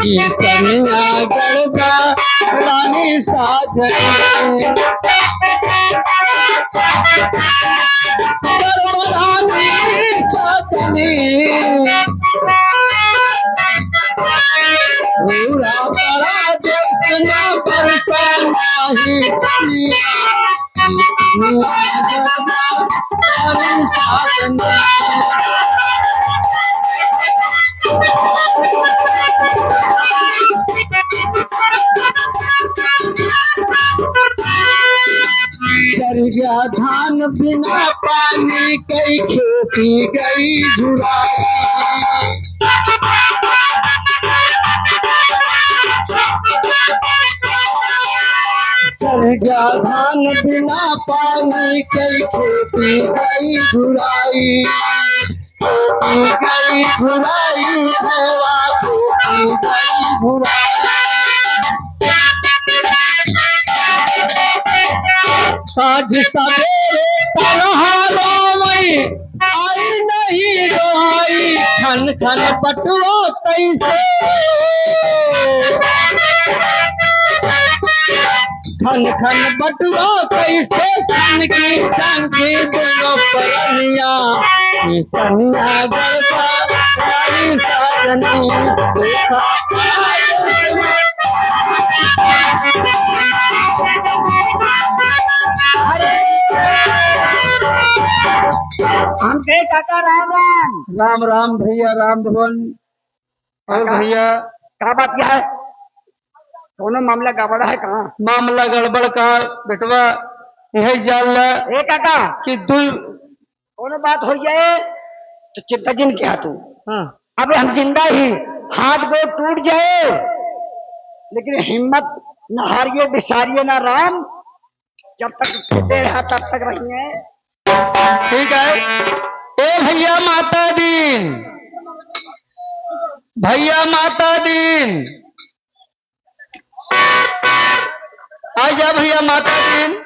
सनिया गड़बा रानी साजनी रानी साजनी पूरा बड़ा देशना बरसा नहीं रानी साजनी चढ़ गया धान बिना पानी कई खेती गई झुराई चढ़ गया धान बिना पानी कई खेती गई झुराई खेती गई झुराई देवा खेती गई झुराई साझ सवेरे तलहारों में आई नहीं रोई खन खन पटुआ कैसे खन खन बटुआ कैसे खन की दोनों परनिया सनिया गरबा रानी साजनी देखा हम कहे काका राम राम राम राम भैया राम भवन और भैया क्या बात क्या है दोनों मामला गड़बड़ा है कहाँ मामला गड़बड़ का बेटवा यही जान ला ए काका कि दुई दोनों बात हो जाए तो चिंता जिन क्या तू हाँ अब हम जिंदा ही हाथ गो टूट जाए लेकिन हिम्मत न हारिए बिसारिए ना राम जब तक खेते रहा तब तक रहिए ठीक है ए भैया माता दीन भैया माता दीन आ जा भैया माता दीन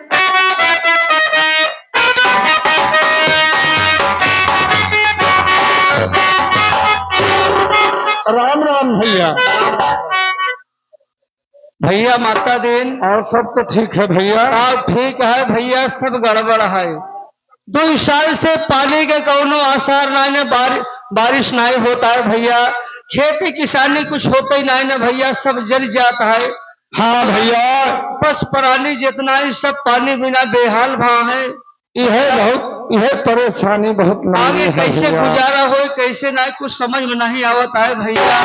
राम राम भैया भैया माता दीन और सब तो ठीक है भैया सब ठीक है भैया सब गड़बड़ है 2 साल से पानी के कोनो आसार नहीं बारिश नहीं होता है भैया खेती किसानी कुछ होता ही नहीं ना भैया सब जल जाता है हाँ भैया बस प्राणी जितना ही सब पानी बिना बेहाल भाव है यह परेशानी बहुत आगे कैसे गुजारा हो कैसे ना कुछ समझ में नहीं आवता है भैया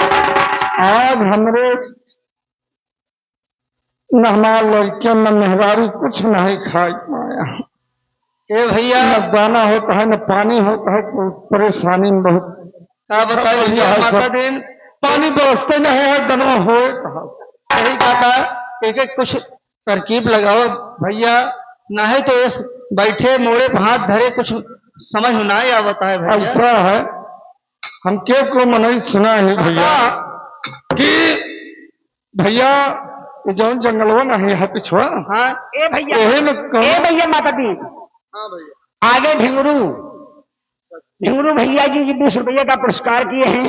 आज हमरे न हमारा लड़कियों न मेहरारू कुछ नहीं खाई पाया ए भैया न दाना होता है न पानी होता है तो परेशानी में बहुत क्या बताए भैया माता दिन पानी बरसते नहीं है दनवा हो सही कहा एक कुछ तरकीब लगाओ भैया नहीं तो इस बैठे मोड़े हाथ धरे कुछ समझ में नहीं आवता है भैया ऐसा है हम क्यों को मनई सुना है भैया कि भैया जौन जंगलवा नहीं है पिछुआ हाँ ए भैया माता दी हाँ भैया आगे ढिंगरू भैया जी 20 रुपये का पुरस्कार किए हैं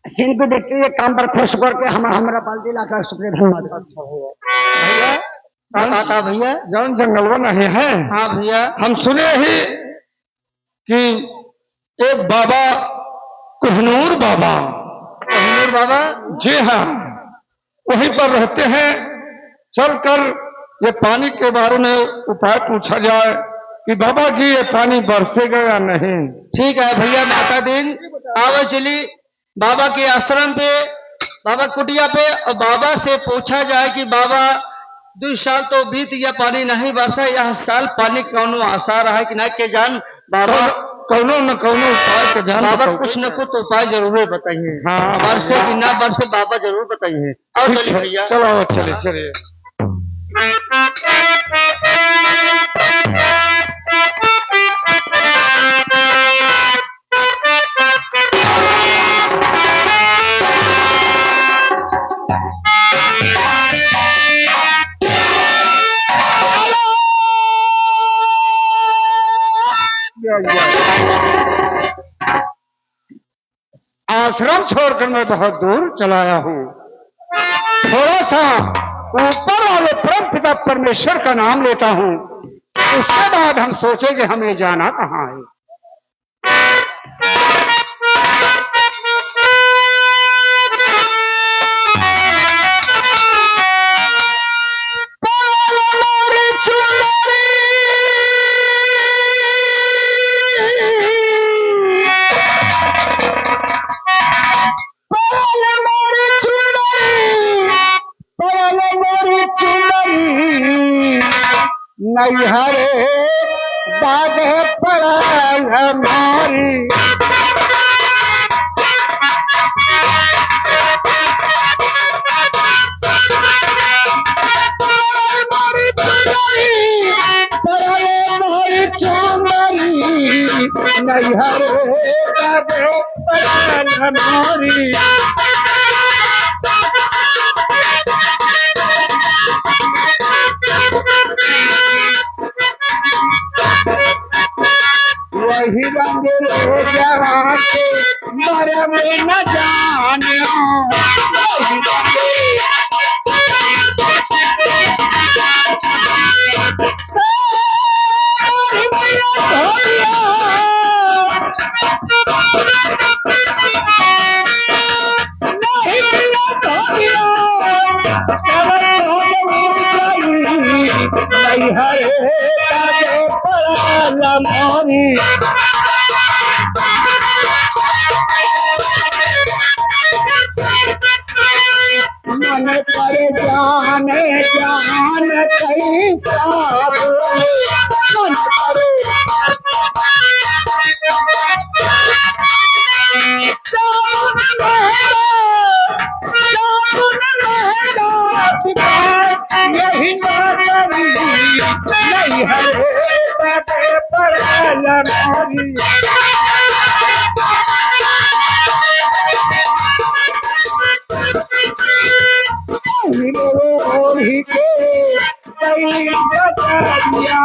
सीन पे देखते हुए काम पर खुश करके हमारा बाल्टी लाकर शुक्रिया धन्यवाद भैया भैया जौन जंगलवा नहीं है हाँ भैया हम सुने ही कि एक बाबा कोहनूर बाबा जी हाँ वहीं पर रहते हैं चलकर ये पानी के बारे में उपाय पूछा जाए कि बाबा जी ये पानी बरसेगा या नहीं ठीक है भैया माता दिन आओ चली बाबा के आश्रम पे बाबा कुटिया पे और बाबा से पूछा जाए कि बाबा 2 साल तो बीत गया पानी नहीं बरसा यह साल पानी कौनो आसार है कि ना के जान बाबा कौनो न कौनो उपाय के जान बाबा कुछ न कुछ उपाय जरूर बताइए हाँ बरसे कि ना बरसे बाबा जरूर बताइए और चलिए भैया चलो चलिए आश्रम छोड़कर मैं बहुत दूर चला आया हूँ। थोड़ा सा ऊपर वाले परम पिता परमेश्वर का नाम लेता हूँ, उसके बाद हम सोचेंगे हमें जाना कहाँ है। नैहरे दाग पड़ल हमारी, नैहरे दाग पड़ल हमारी। वही रंग जवा के मरे में न जाने, मन पर जाने जान कैसा मन पर यही नौकरी नहीं है पर हमारी। ही के कई बदलिया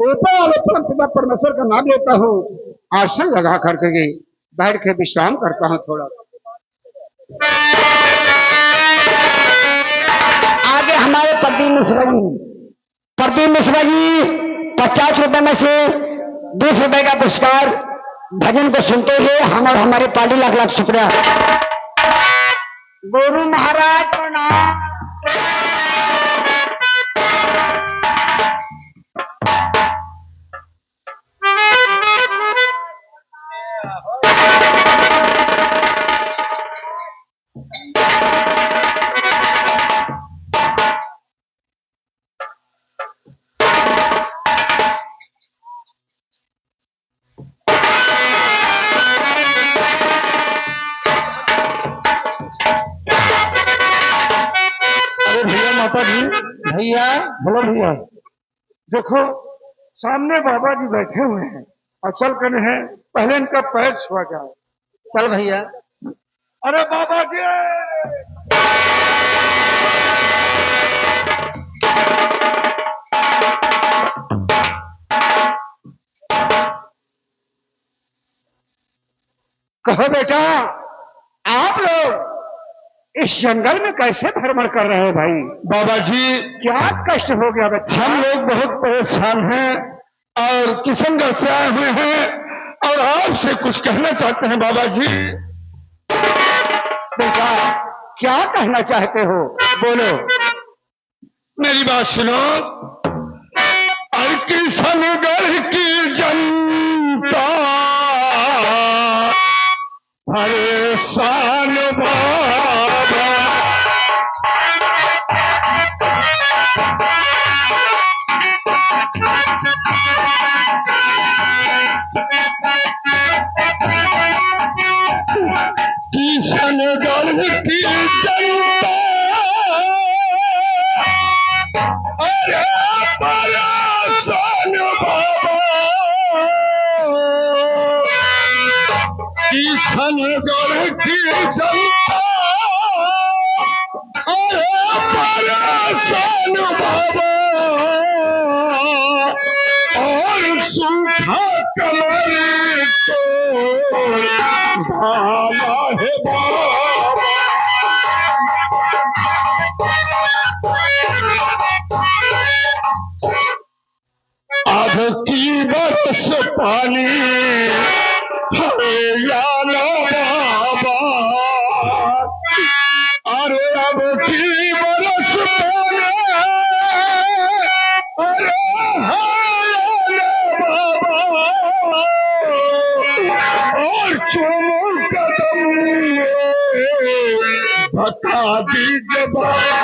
ऊपर वाले परम पिता परमेश्वर का नाम लेता हूँ, आसन लगा करके बैठ के विश्राम करता हूँ थोड़ा। आगे हमारे प्रदीप मिश्रा जी 50 रुपए में से 20 रुपए का पुरस्कार भजन को सुनते हुए हम और हमारे पार्टी लाख लाख शुक्रिया। गुरु महाराज को नाम भैया बोलो भैया, देखो सामने बाबा जी बैठे हुए हैं और चल कर हैं, पहले इनका पैर छुआ जाए। चल भैया। अरे बाबा जी कहो बेटा, आप लोग इस जंगल में कैसे भ्रमण कर रहे हो भाई? बाबा जी क्या कष्ट हो गया बच्चा? हम लोग बहुत परेशान हैं और किशनगढ़ से आए हुए हैं और आपसे कुछ कहना चाहते हैं बाबा जी। बेटा क्या कहना चाहते हो, बोलो। मेरी बात सुनो। और किशनगढ़ की जनता परेशान बाबा, किशनगढ़ की जनता अरे परेशान बाबा, किशनगढ़ की जनता अरे परेशान बाबा, और सूखा कमर को भाला है बाबा। अब की बरस पानी हरियाणा बाबा, अरे अब की बरस पानी अरे हरियाणा बाबा, और चुमो कदम बता दीजिए बाबा।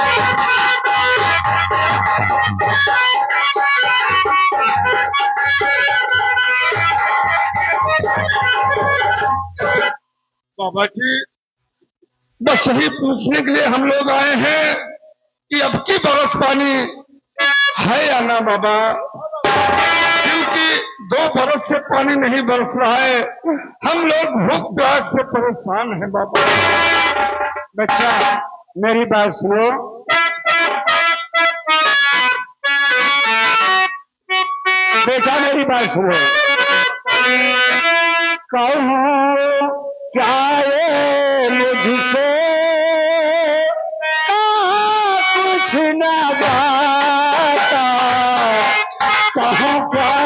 बाबा जी बस यही पूछने के लिए हम लोग आए हैं कि अब की बरस पानी है या ना बाबा, क्योंकि 2 बरस से पानी नहीं बरस रहा है। हम लोग भूख प्यास से परेशान हैं बाबा। बच्चा मेरी बात सुनो। बेटा मेरी बात सुनो। कहूँ क्या ये मुझसे कुछ न जाता, कहूँ क्या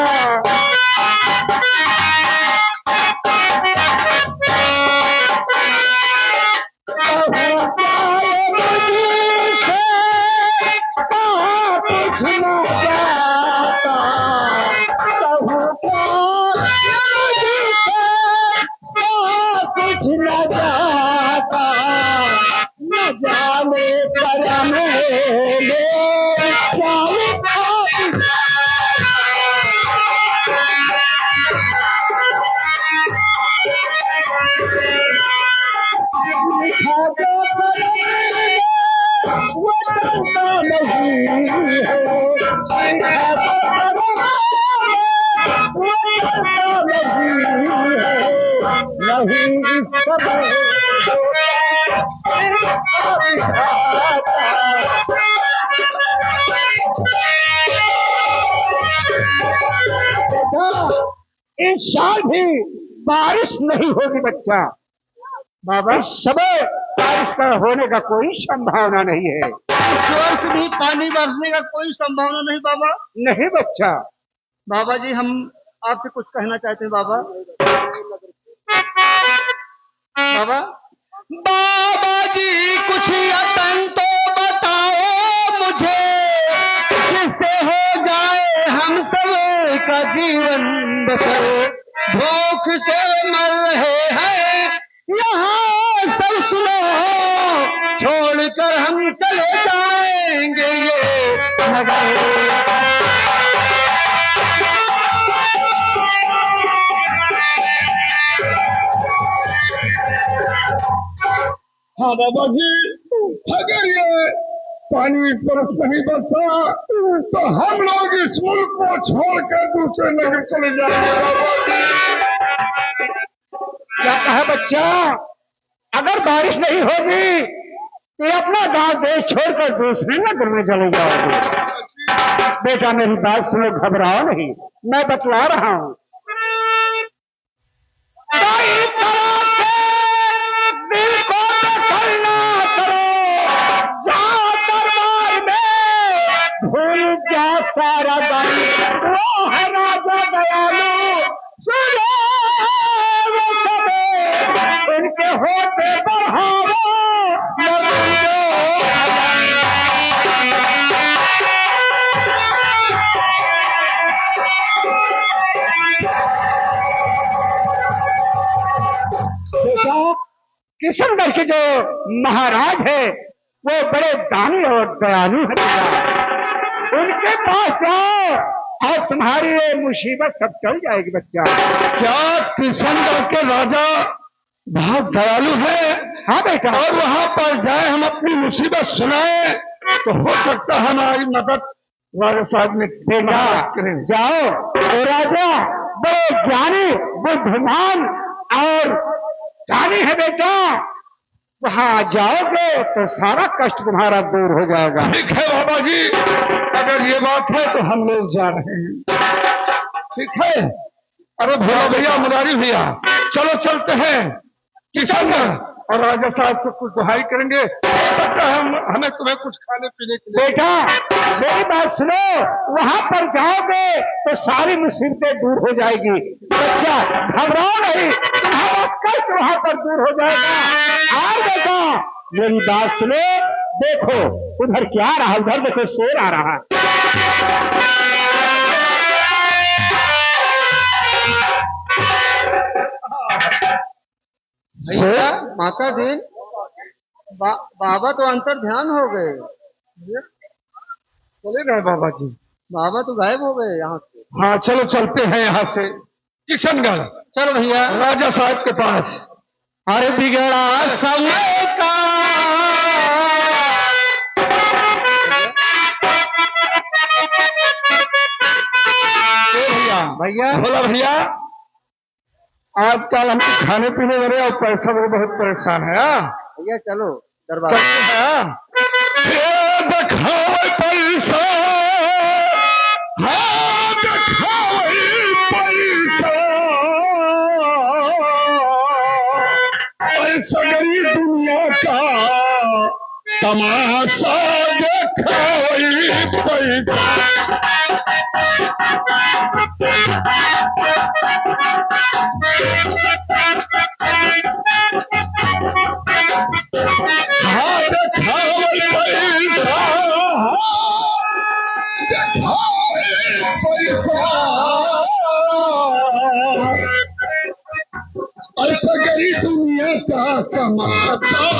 इस साल भी बारिश नहीं होगी बच्चा। बाबा इस समय बारिश का होने का कोई संभावना नहीं है। इस वर्ष भी पानी बरसने का कोई संभावना नहीं बाबा। नहीं बच्चा। बाबा जी हम आपसे कुछ कहना चाहते हैं बाबा। बाबा बाबा जी कुछ यतन तो बताओ मुझे, जिससे हो जाए हम सब का जीवन बसर। भूख से मर रहे हैं यहाँ सब सुनो, छोड़कर हम चले जाएंगे ये नगर। हाँ बाबा जी, अगर ये पानी पर नहीं बरसा तो हम लोग इस मुल्क को छोड़कर दूसरे नगर चले जाएंगे बाबा जी। क्या कहा बच्चा? अगर बारिश नहीं होगी तो अपना गांव देश छोड़कर दूसरे नगर में चले जाओगे। बेटा मेरी बात सुनो, घबराओ नहीं, मैं बतला रहा हूँ। कई तरह से दिल को दखल ना करो, भूल जा सारा दानी, वो है राजा दयालु सुनो वो सबे, इनके होते बढ़ावा किशनगढ़ के जो महाराज है वो बड़े दानी और दयालु है बेटा, उनके पास जाओ और तुम्हारी ये मुसीबत सब चल जाएगी बच्चा। क्या किशनगढ़ के राजा बहुत दयालु है? हाँ बेटा। और वहां पर जाए हम अपनी मुसीबत सुनाए तो हो सकता है हमारी मदद राजा साहब ने बेटा करें। जाओ, वो राजा बड़े ज्ञानी बुद्धिमान और ज्ञानी है बेटा, वहां जाओगे तो सारा कष्ट तुम्हारा दूर हो जाएगा। ठीक है बाबा जी, अगर ये बात है तो हम लोग जा रहे हैं। ठीक है। अरे भैया मुरारी भैया, चलो चलते हैं किशनगढ़ और राजा साहब को कुछ दुहाई करेंगे, हो सकता है हमें तुम्हें कुछ खाने पीने के लिए। बेटा मेरी बात सुनो, वहां पर जाओगे तो सारी मुसीबतें दूर हो जाएगी बच्चा, घबराओ नहीं, तुम्हारा कष्ट वहां पर दूर हो जाएगा। और बेटा मेरी बात सुनो, देखो उधर क्या आ रहा, उधर देखो शेर आ रहा है। भैया माता जी, बाबा तो अंतर ध्यान हो गए। चले गए बाबा जी? बाबा तो गायब हो गए यहाँ से। हाँ चलो चलते हैं यहाँ से किशनगढ़। चलो भैया राजा साहब के पास। अरे बिगड़ा समय का भैया बोला भैया, आजकल हम खाने पीने वाले और पैसा वो बहुत परेशान है। भैया चलो दरबार। चलते हैं। ये दिखाओ पैसा, हाँ दिखाओ पैसा, पैसा गई दुनिया का तमाशा दिखाओ पैसा। ऐसा गई दुनिया का तमाशा।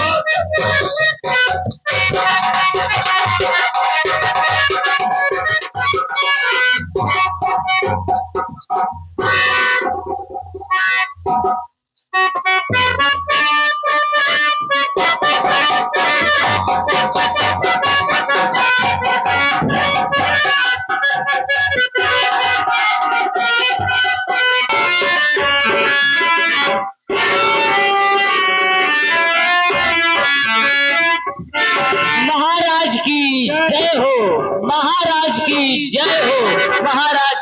महाराज की जय हो, महाराज की जय हो, महाराज।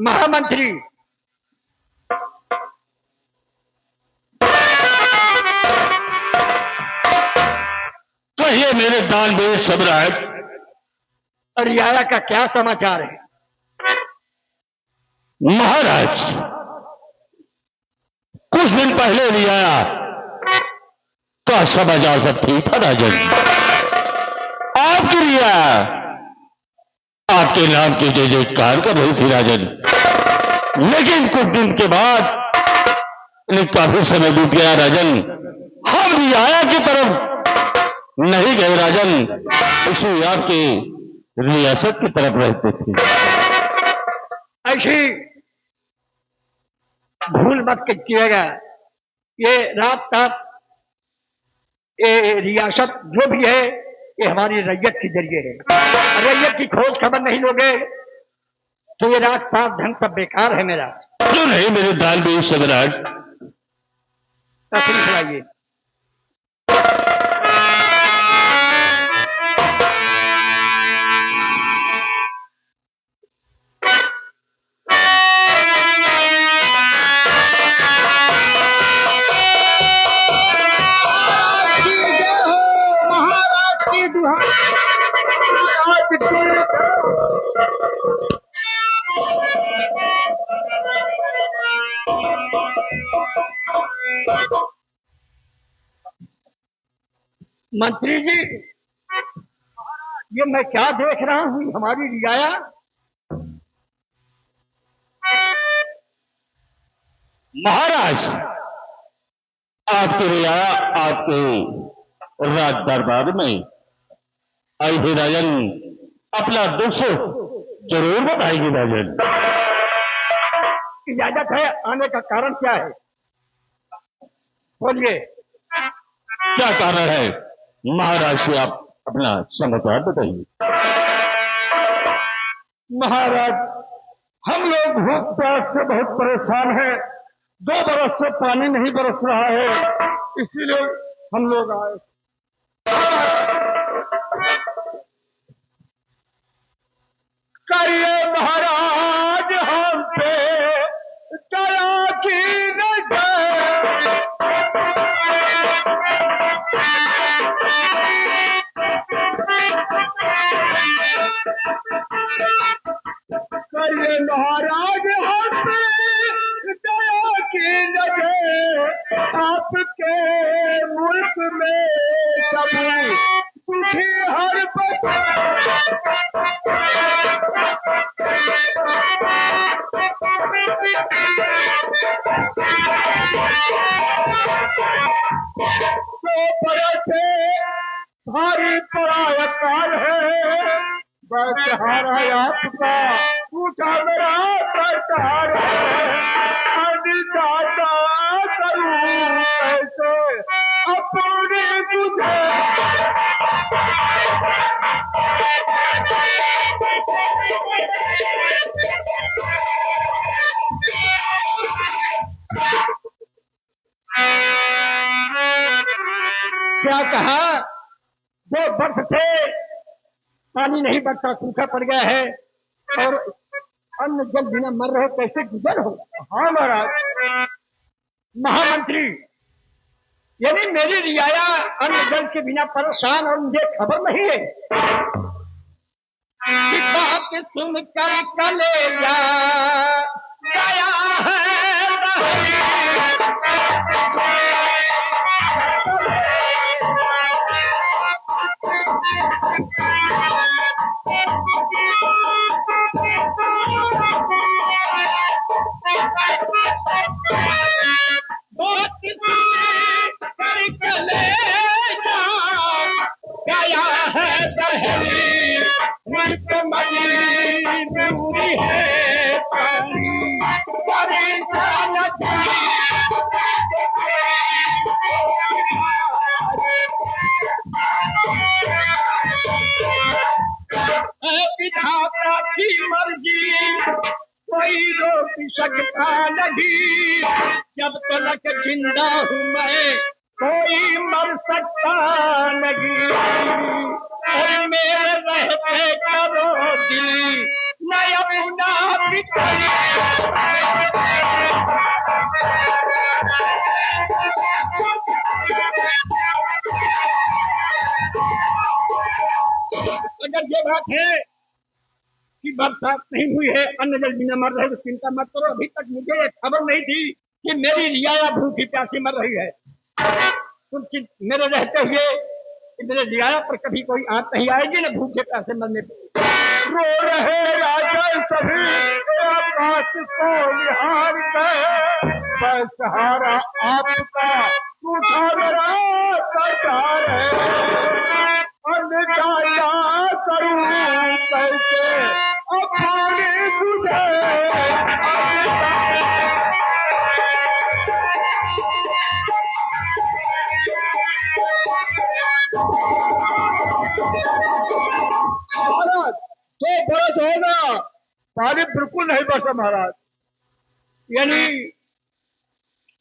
महामंत्री कहिए मेरे दानवीर सम्राट, रियाया का क्या समाचार है? महाराज कुछ दिन पहले रियाया का समाचार सब ठीक था राजन। आपकी रियाया आपके नाम की जय जयकार कर रही थी राजन, लेकिन कुछ दिन के बाद काफी समय बीत गया राजन, हम रियाया की तरफ नहीं गए राजन, इसी आपकी रियासत की तरफ रहते थे। ऐसी भूल मत कीजिएगा, ये रात तक ये रियासत जो भी है ये हमारी रैयत के जरिए है। रैयत की खोज खबर नहीं लोगे तो ये रात पाप धन सब बेकार है मेरा। क्यों नहीं मेरे दानवीर सम्राट? तशरीफ लाइए। मंत्री जी, ये मैं क्या देख रहा हूँ हमारी रियाया? महाराज, आपके रियाया आपके राज दरबार में आई थी राजन। अपना दुख जरूर बताएगी राजन। इजाजत है, आने का कारण क्या है? बोलिए। क्या कारण है महाराज से आप अपना समाचार बताइए। महाराज, हम लोग भूख प्यास से बहुत परेशान हैं। 2 बरस से पानी नहीं बरस रहा है, इसीलिए हम लोग आए। करिए महाराज हम पे दया की नजर। करिए महाराज हम पे दया की नजर। आपके मुल्क में सभी दुखी हर से भारी पराया काल है। बस हारा आपका उठा मेरा सरकार है। अन्नदाता करूं कैसे अपने गुजर। क्या कहा? 2 वर्ष से पानी नहीं बरसा, सूखा पड़ गया है और अन्न जल बिना मर रहे, कैसे गुजर हो? हाँ महाराज। महामंत्री, यानी मेरी रियाया अन्न जल के बिना परेशान और मुझे खबर नहीं है। कि बात सुनकर कलेजा गया है। गया है दहली मुल्क मजबूरी है परेशान विधाता की मर्जी कोई रोक सकता नहीं। जब तक जिंदा हूँ मैं कोई मर सकता नहीं। और मेरे रहते करो दिली न अपना बिखर। अगर ये बात है कि बरसात नहीं हुई है, अन्न जल बिना मर रहे, तो चिंता मत करो। अभी तक मुझे ये खबर नहीं थी कि मेरी रियाया भूखी प्यासी मर रही है। मेरे रहते हुए मेरे रियाया पर कभी कोई आंच नहीं आएगी न भूखे प्यासे मरने पर। रो रहे राजा सभी आकाश को निहार कर। बस हारा आपका उठा मेरा सरकार है। अन्नदाता करूं कैसे अपने गुजर। महाराज, 2 बरस होगा पानी बिल्कुल नहीं बचा महाराज। यानी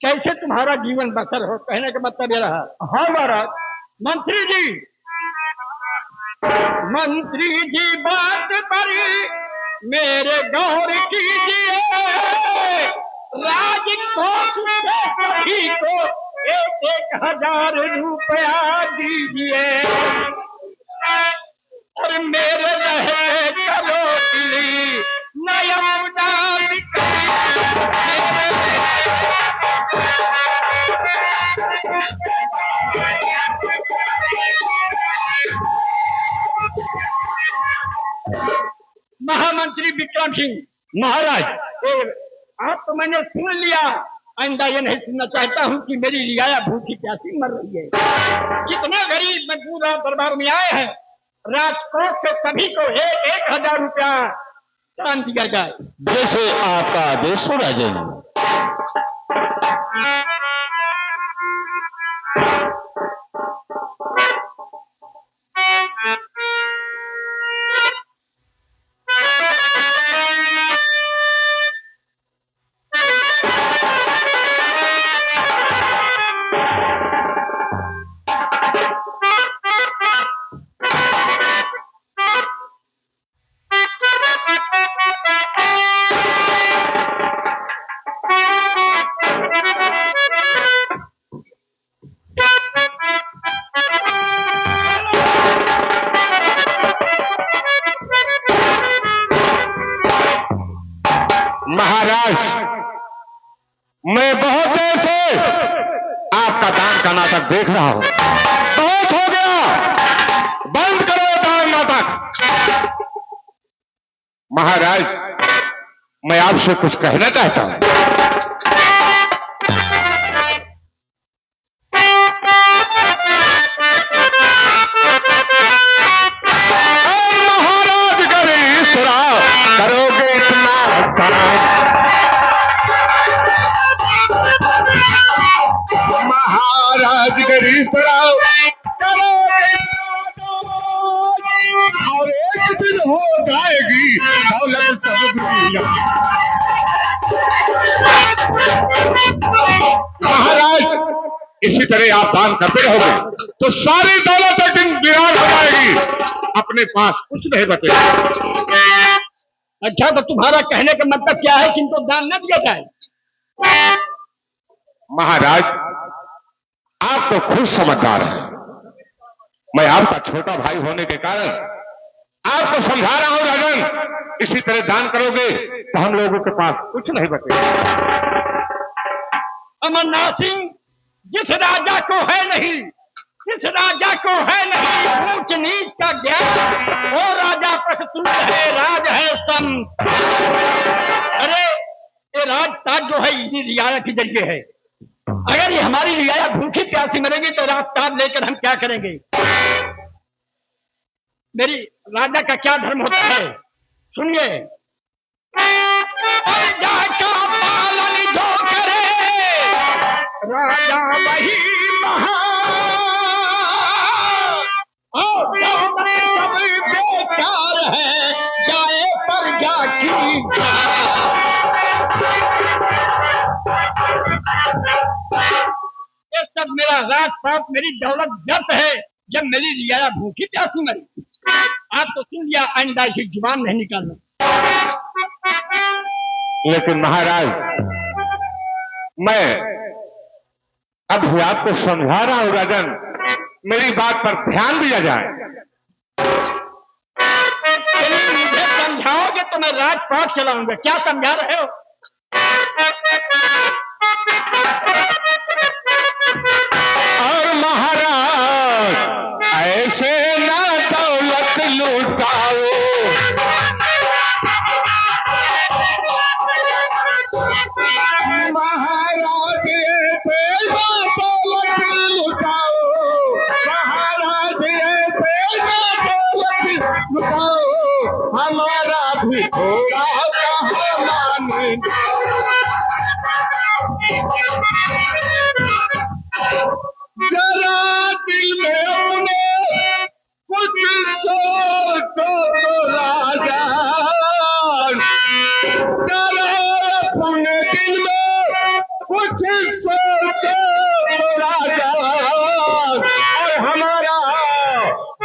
कैसे तुम्हारा जीवन बसर हो, कहने का मतलब ये रहा। हाँ महाराज। मंत्री जी, मंत्री जी बात पर मेरे गौर कीजिए। राजकोष से सभी को 1,000 रुपया दीजिए। और मेरे रहते करो दिली नयमुना मंत्री विक्रम सिंह। महाराज आप तो मैंने सुन लिया, आइंदा ये नहीं सुनना चाहता हूँ कि मेरी रियाया भूखी प्यासी मर रही है। कितने गरीब मजदूर आप दरबार में आए हैं, राजकोट से सभी को 1,000 रुपया दान दिया जाए। जैसे आपका आदेश हो राजन। महाराज मैं बहुत देर से आपका दान का नाटक देख रहा हूं। बहुत हो गया, बंद करो दान नाटक। महाराज मैं आपसे कुछ कहना चाहता हूं। महाराज गणेश करोगे इतना महाराज गणेश और एक दिन हो जाएगी दौलत सब महाराज इसी तरह आप दान करते रहोगे तो सारी दौलत एक दिन विराट हो जाएगी, अपने पास कुछ नहीं बचेगा। अच्छा तो तुम्हारा कहने का मतलब क्या है कि इनको दान न दिया जाए? महाराज आप तो खुद समझदार हैं, मैं आपका छोटा भाई होने के कारण आपको समझा रहा हूं राजन, इसी तरह दान करोगे तो हम लोगों के पास कुछ नहीं बचेगा। अमरनाथ सिंह, जिस राजा को है नहीं, जिस राजा को है नहीं ऊंच नीच का ज्ञान, वो राजा प्रस्तुत है, राज है संत। अरे ये राजताज जो है इसी रियाया के जरिए है। अगर ये हमारी रियाया भूखी प्यासी मरेगी तो राजताज लेकर हम क्या करेंगे? मेरी राजा का क्या धर्म होता है सुनिए। राजा का पालन जो करे राजा वही महान, और सब बेकार है जाए प्रजा की। ये सब मेरा राजपाट मेरी दौलत व्यर्थ है जब मेरी रियाया भूखी प्यासी मरी। आप तो सुन लिया, आइंदा इसी जुबान नहीं निकालना। लेकिन महाराज मैं अभी आपको समझा रहा हूं राजन, मेरी बात पर ध्यान दिया जाए। मुझे समझाओगे तो मैं राजपाट चलाऊंगा, क्या समझा रहे हो? और महाराज ऐसे ना दौलत लुटाओ, महाराज ऐसे ना दौलत लुटाओ, महाराज ऐसे ना दौलत लुटाओ, हमारा भी थोड़ा कहाँ मान जरा दिल में अपने कुछ सोचो तो राजा, जरा अपने दिल में कुछ सोचो तो राजा, और हमारा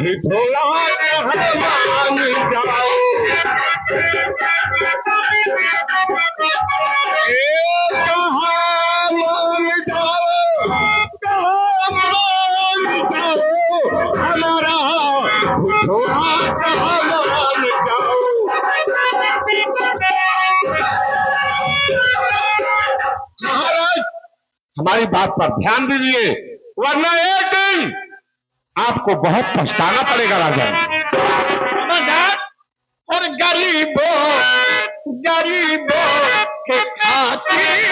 भी थोड़ा कहाँ मान जाओ। महाराज हमारी बात पर ध्यान दीजिए, वरना एक दिन आपको बहुत पछताना पड़ेगा राजा। और गरीबों गरीबों के खातिर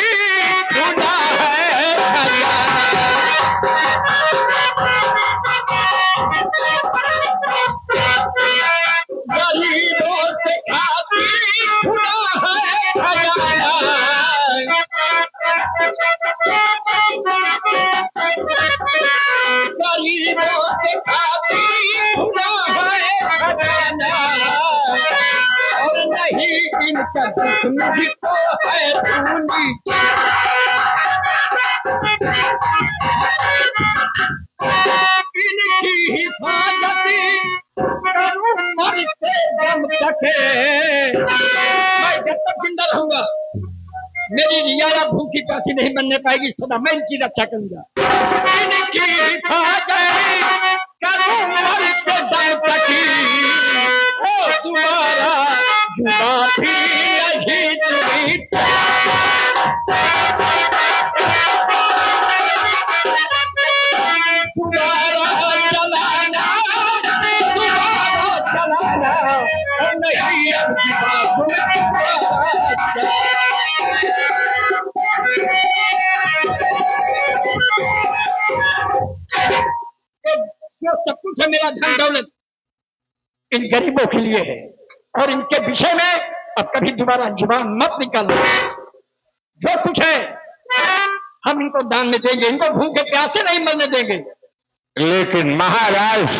खुला है गरीबों के खातिर खुला है खजाना गरीबों के खातिर खुला है खजाना और नहीं इनका दुश्मन को है खूनी इनकी हिफाजत करूं मरते दम तक मैं जब तक जिंदा रहूंगा मेरी रियाया भूखी प्यासी नहीं बनने पाएगी सदा मैं इनकी रक्षा करूंगा इनकी हिफाजत करूं मरते दम तक ओ तुम्हारा जुबा भी यही तुम्ही जो सब कुछ है मेरा धन दौलत इन गरीबों के लिए है और इनके विषय में अब कभी दोबारा जुबान मत निकालो जो कुछ है हम इनको दान में देंगे इनको भूखे प्यासे नहीं मरने देंगे लेकिन महाराज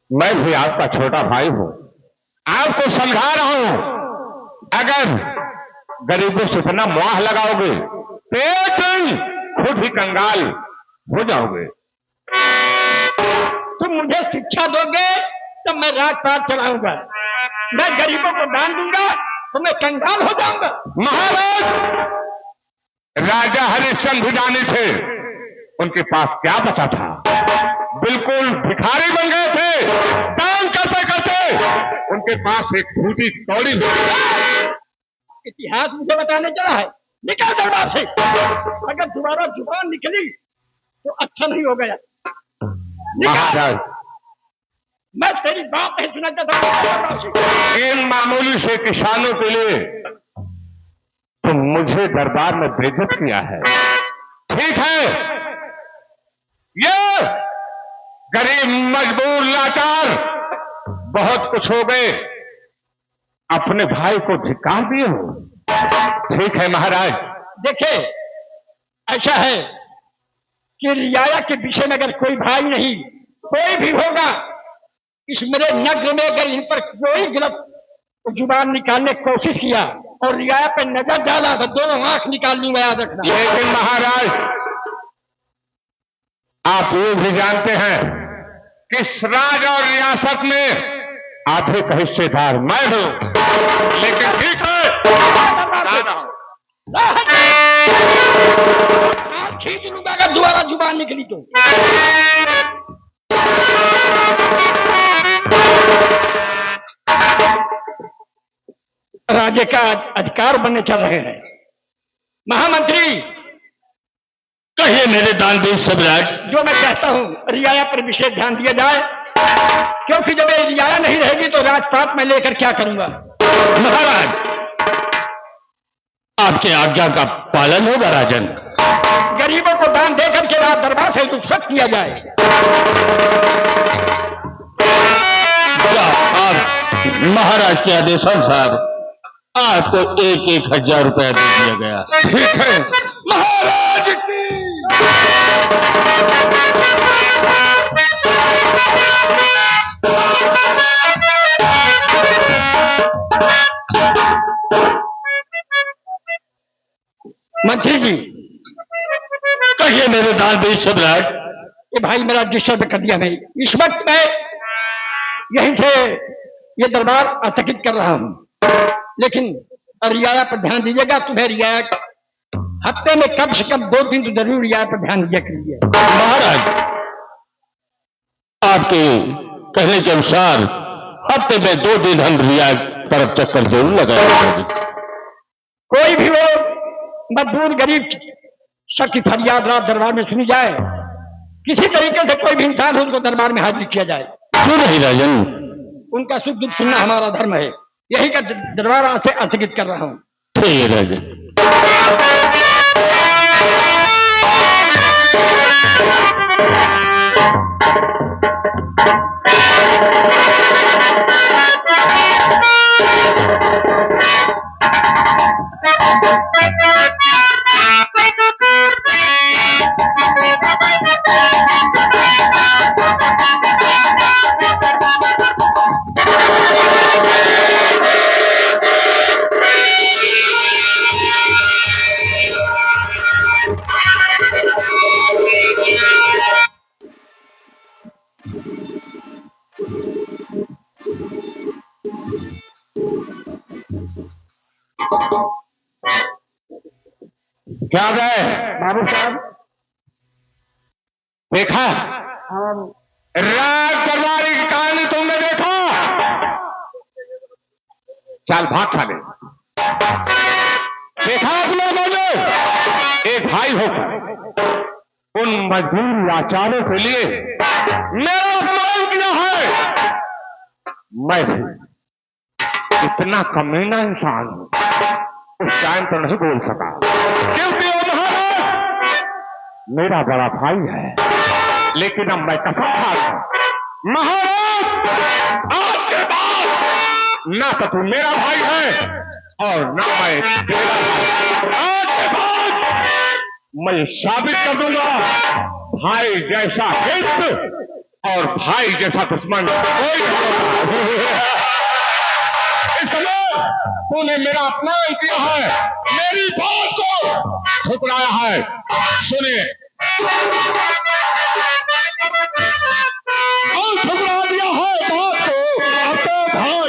मैं भी आपका छोटा भाई हूं आपको समझा रहा हूं अगर गरीबों से इतना मुआह लगाओगे तो एक दिन खुद ही कंगाल हो जाओगे तुम मुझे शिक्षा दोगे तो मैं राजपाट चलाऊंगा मैं गरीबों को दान दूंगा तो मैं कंगाल हो जाऊंगा महाराज राजा हरिश्चंद्र जाने थे उनके पास क्या बचा था बिल्कुल भिखारी बन गए थे दान करते करते उनके पास एक फूटी कौड़ी इतिहास मुझे बताने चला है निकल दरबार से अगर दोबारा जुबान निकली तो अच्छा नहीं हो गया महाराज मैं तेरी बात नहीं सुना चाहता इन मामूली से किसानों के लिए तुम मुझे दरबार में बेइज्जत किया है ठीक है ये गरीब मजबूर लाचार बहुत कुछ हो गए अपने भाई को धिक्कार दिए हो ठीक है महाराज देखे ऐसा है कि रियाया के विषय में अगर कोई भाई नहीं कोई भी होगा इस मेरे नग्न में अगर इन पर कोई गलत जुबान निकालने की कोशिश किया और रियाया पे नजर डाला तो दोनों आंख निकाल लूंगा याद रखना लेकिन महाराज आप ये भी जानते हैं कि इस राज और रियासत में आधे का हिस्सेदार मैं हूं लेकिन ठीक है खींच लूंगा अगर दोबारा जुबान निकली तो राज्य का अधिकार बनने चल रहे हैं महामंत्री कहिए मेरे दानवीर सम्राट जो मैं कहता हूं रियाया पर विशेष ध्यान दिया जाए क्योंकि जब ये रियाया नहीं रहेगी तो राजपाट में लेकर क्या करूंगा महाराज आपके आज्ञा का पालन होगा राजन गरीबों को दान देकर के राज दरबार से रुखसत किया जाए आप महाराज के आदेशानुसार आपको 1,000 रुपया दे दिया गया ठीक है महाराज की मंत्री जी कहिए मेरे दानवीर सम्राट ये भाई मेरा डिस्टर्ब कर दिया नहीं इस वक्त मैं यहीं से ये दरबार आतंकित कर रहा हूं लेकिन रियाया पर ध्यान दीजिएगा तुम्हें रियाया हफ्ते में कम से कम 2 दिन तो जरूर रियाया पर ध्यान दिया करिए महाराज आपके कहने के अनुसार हफ्ते में 2 दिन हम रियाया तरफ चक्कर जरूर लगाएंगे कोई भी हो मजदूर गरीब सबकी फरियाद रात दरबार में सुनी जाए किसी तरीके से कोई भी इंसान हो उनको दरबार में हाजिर किया जाए क्यों नहीं राजन उनका सुख दुख सुनना हमारा धर्म है यही का दरबार आज से स्थगित कर रहा हूँ। ठीक है राजा। क्या गए बाबू साहब, देखा राज दरबारी कहानी तुमने देखा? चल भाग साले। देखा आप लोगों ने एक भाई होकर उन मजबूर लाचारों के लिए मेरा अपमान किया है। मैं भी इतना कमीना इंसान हूं, उस टाइम तो नहीं बोल सका क्योंकि वो महाराज मेरा बड़ा भाई है। लेकिन अब मैं कसम खा रहा हूं महाराज, आज के बाद ना तो तू मेरा भाई है और ना मैं तेरा भाई। आज के बाद मैं साबित कर दूंगा भाई जैसा हित और भाई जैसा दुश्मन कोई नहीं होता। इस समय तूने मेरा अपमान किया है, मेरी बात को ठुकराया है। सुनिए, और ठुकरा दिया है बात को। अब तो भाई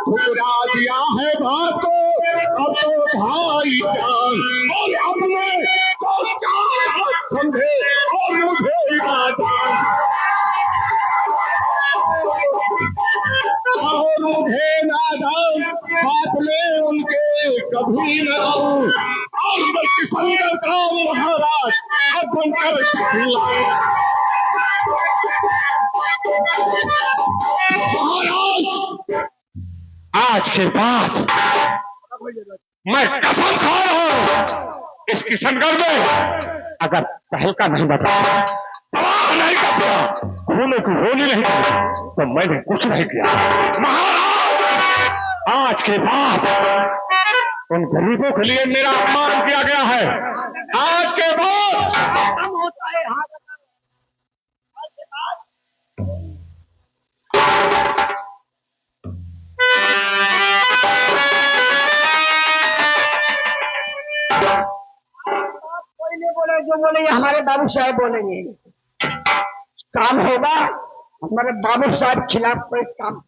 ठुकरा दिया है बात को, अब तो भाई जान और अपने को चालाक समझे और मुझे नादान और मुझे नादान बात में उनके कभी न आऊं और मैं किसंगर का महाराज अब बनकर महाराज आज के बाद मैं कसम खा रहा हूं इस किशनगढ़ में अगर तहलका नहीं बचा, तबाह नहीं करता, खूनों की होली नहीं की, तो मैंने कुछ नहीं किया। महाराज आज के बाद उन गरीबों के लिए मेरा अपमान किया गया है। आज के बाद हम होता है हाँ आज के बाद कोई नहीं बोले, जो बोले ये हमारे बाबू साहब बोलेंगे। काम होगा हमारे बाबू साहब के खिलाफ कोई काम।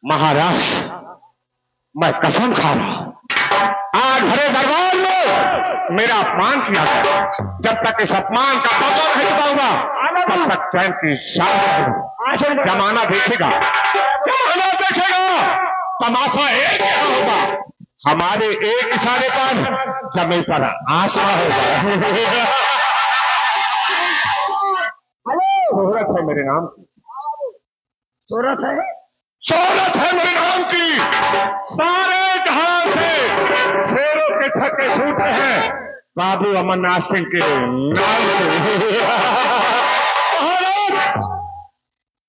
महाराज मैं कसम खा रहा हूं आज भरे दरबार में मेरा अपमान किया गया। जब तक इस अपमान का बदला नहीं चुकाऊंगा तब तक चैन की सांस नहीं। जमाना देखेगा, जमाना देखेगा, तमाशा एक यहाँ होगा। हमारे एक इशारे पर जमीन पर आसमां होगा। शोहरत है मेरे नाम की, जरूरत है शोहरत है मेरे नाम की। सारे जहां से शेरों के छक्के छूटे हैं बाबू अमरनाथ सिंह के नाम से।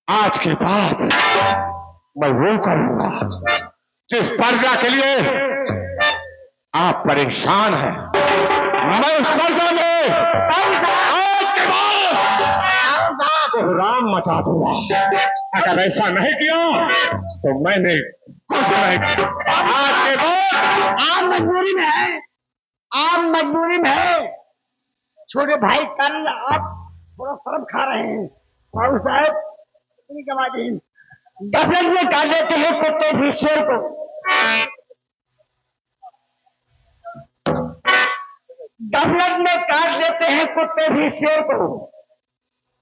आज के बाद मैं वो करूंगा जिस प्रजा के लिए आप परेशान हैं। मैं उस प्रजा में आज के बाद कोहराम मचा दूंगा। अगर ऐसा नहीं किया तो मैंने कुछ नहीं किया। आज के बाद आप मजबूरी में है, आप मजबूरी में है। छोटे भाई कल आप थोड़ा शर्म खा रहे हैं। बाबू साहब इतनी कमा दी गफलत में डाल देते हैं कुत्ते भी शेर को। गफलत में काट देते हैं कुत्ते भी शेर को।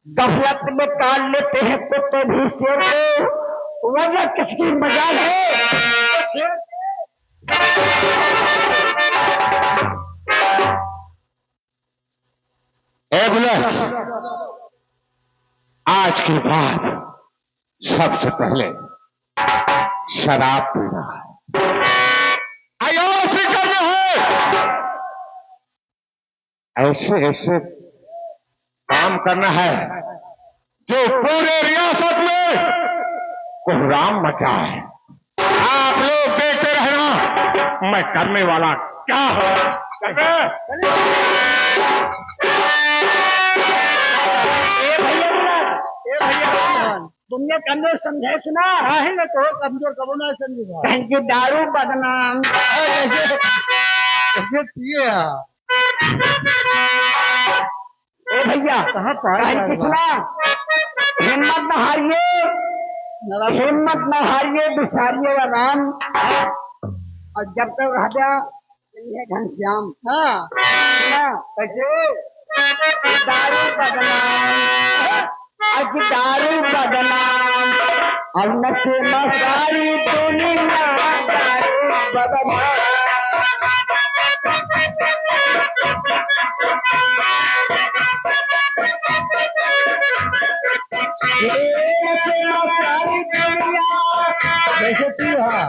गफलत में काट लेते हैं कुत्ते भी शेर को, वरना किसकी मजाल है। ए बुलेट, आज के बाद सबसे पहले शराब पीना है, अयाशी करना है, ऐसे ऐसे काम करना है जो पूरे रियासत में कोहराम मचाए। आप लोग देखते रहना मैं करने वाला क्या हूं। तुमने कमजोर समझे सुना है ना, तो कमजोर कबो ना समझेगा। कि दारू बदनाम कैसे पिए ए भैया कहाँ पाए कहानी सुना, हिम्मत न हारिए, हिम्मत न हारिए, बिसारिए राम, और जब तक राजा ये घनश्याम। हाँ सुना कैसे दारू बदनाम, आज दारू बदनाम, और नशे में सारी दुनिया दारू बदनाम। नशे में सारी दुनिया जैसे तू है,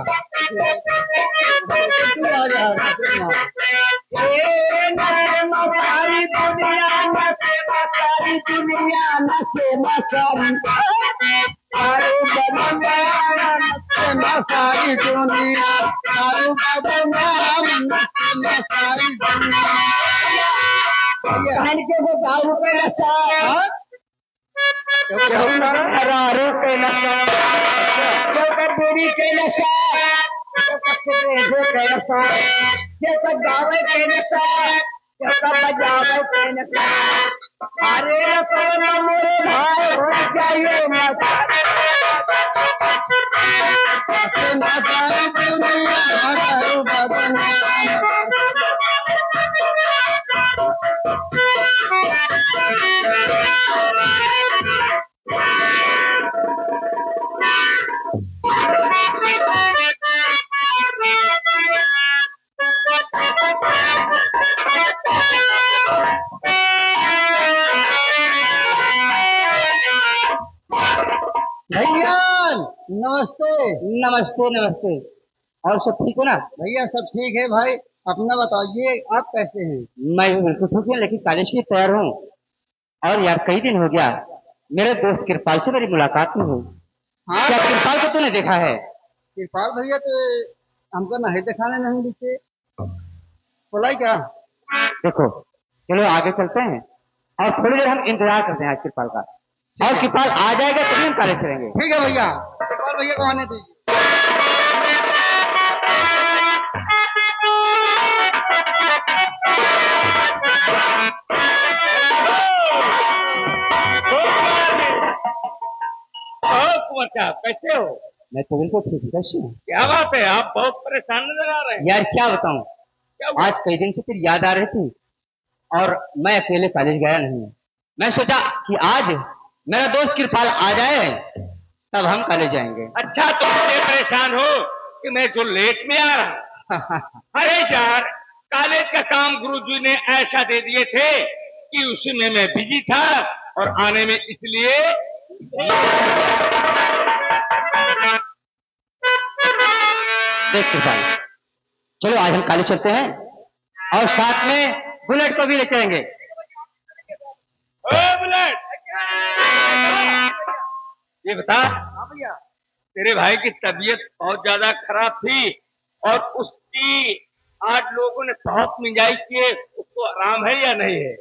सारी दुनिया नशे में सारी दुनिया नशे में सारी दारू बदनाम, नशे में सारी दुनिया दारू बदनाम, नशे में सारी दुनिया। कहने के वो दारू का नशा, दारू के नशा, जो कर बीड़ी के नशा, जो कर सिगरेट के नशा, जो कर गावे के नशा, जो कर बजावे के नशा। अरे नशा न मेरे भाई हो जाइए मत, नशे में सारी दुनिया दारू बदनाम। भैया नमस्ते। नमस्ते नमस्ते, और सब ठीक हो ना? भैया सब ठीक है भाई, अपना बताइए आप कैसे हैं? मैं भी बिल्कुल ठीक हूँ, लेकिन कॉलेज की तैयार हूँ। और यार कई दिन हो गया मेरे दोस्त कृपाल से मेरी मुलाकात नहीं हुई। हाँ क्या कृपाल को तूने देखा है? कृपाल भैया तो हमको नहीं दिखाने नहीं दिखे, बोला क्या? देखो चलो आगे चलते हैं और थोड़ी देर हम इंतजार करते हैं आज कृपाल का, और कृपाल आ जाएगा तभी हम कॉलेज चलेंगे। ठीक है भैया, कृपाल भैया को आने दीजिए। कैसे हो? मैं तो बिल्कुल ठीक हूँ, कैसे हूँ? क्या बात है, आप बहुत परेशान नजर आ रहे हैं। यार क्या बताऊँ, आज कई दिन से तेरी याद आ रही थी और मैं अकेले कॉलेज गया नहीं। मैं सोचा कि आज मेरा दोस्त कृपाल आ जाए तब हम कॉलेज जाएंगे। अच्छा तुम इतने परेशान हो कि मैं जो लेट में आ रहा। अरे यार कॉलेज का काम गुरुजी ने ऐसा दे दिए थे कि उसी में मैं बिजी था और आने में इसलिए। देख कृपाल, चलो आज हम कॉलेज चलते हैं और साथ में बुलेट को भी ले चलेंगे। ओ बुलेट, ये बता भैया तेरे भाई की तबीयत बहुत ज्यादा खराब थी और उसकी आज लोगों ने बहुत मिजाई किए, उसको आराम है या नहीं है?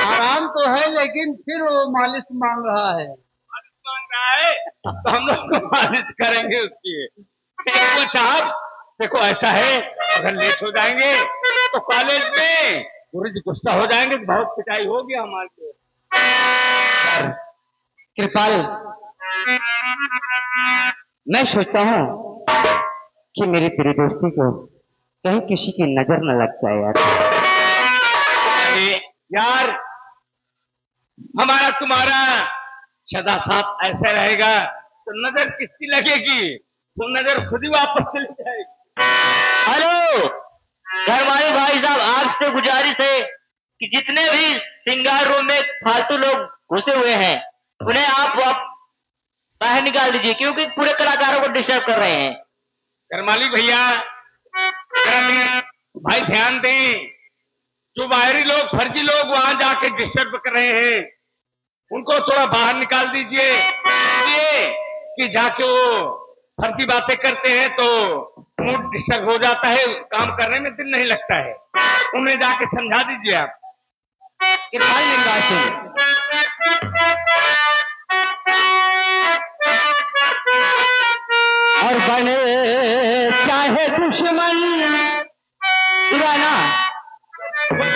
आराम तो है लेकिन फिर वो मालिश मांग रहा है। मालिश मांग रहा है तो हम लोग को मालिश करेंगे उसकी। देखो साहब, देखो ऐसा है अगर लेट हो जाएंगे तो कॉलेज में गुरुजी गुस्सा हो जाएंगे, बहुत पिटाई होगी हमारे को। कृपाल, मैं सोचता हूँ कि मेरी तेरी दोस्ती को कहीं किसी की नजर न लग जाए यार। अरे यार हमारा तुम्हारा सदा साथ ऐसा रहेगा तो नजर किसकी लगेगी? तो नजर खुद ही वापस चली जाएगी। हेलो घर वाले भाई साहब, आपसे गुजारिश है कि जितने भी सिंगार रूम में फालतू लोग घुसे हुए हैं उन्हें आप बाहर निकाल दीजिए, क्योंकि पूरे कलाकारों को डिस्टर्ब कर रहे हैं। करमाली भैया भाई ध्यान दें, जो बाहरी लोग फर्जी लोग वहां जाके डिस्टर्ब कर रहे हैं उनको थोड़ा बाहर निकाल दीजिए, इसलिए कि जाके वो फर्जी बातें करते हैं तो मूड डिस्टर्ब हो जाता है, काम करने में दिल नहीं लगता है। उन्हें जाके समझा दीजिए आप। कृपाल मेरी बात सुन। और बने चाहे दुश्मन दीवाना,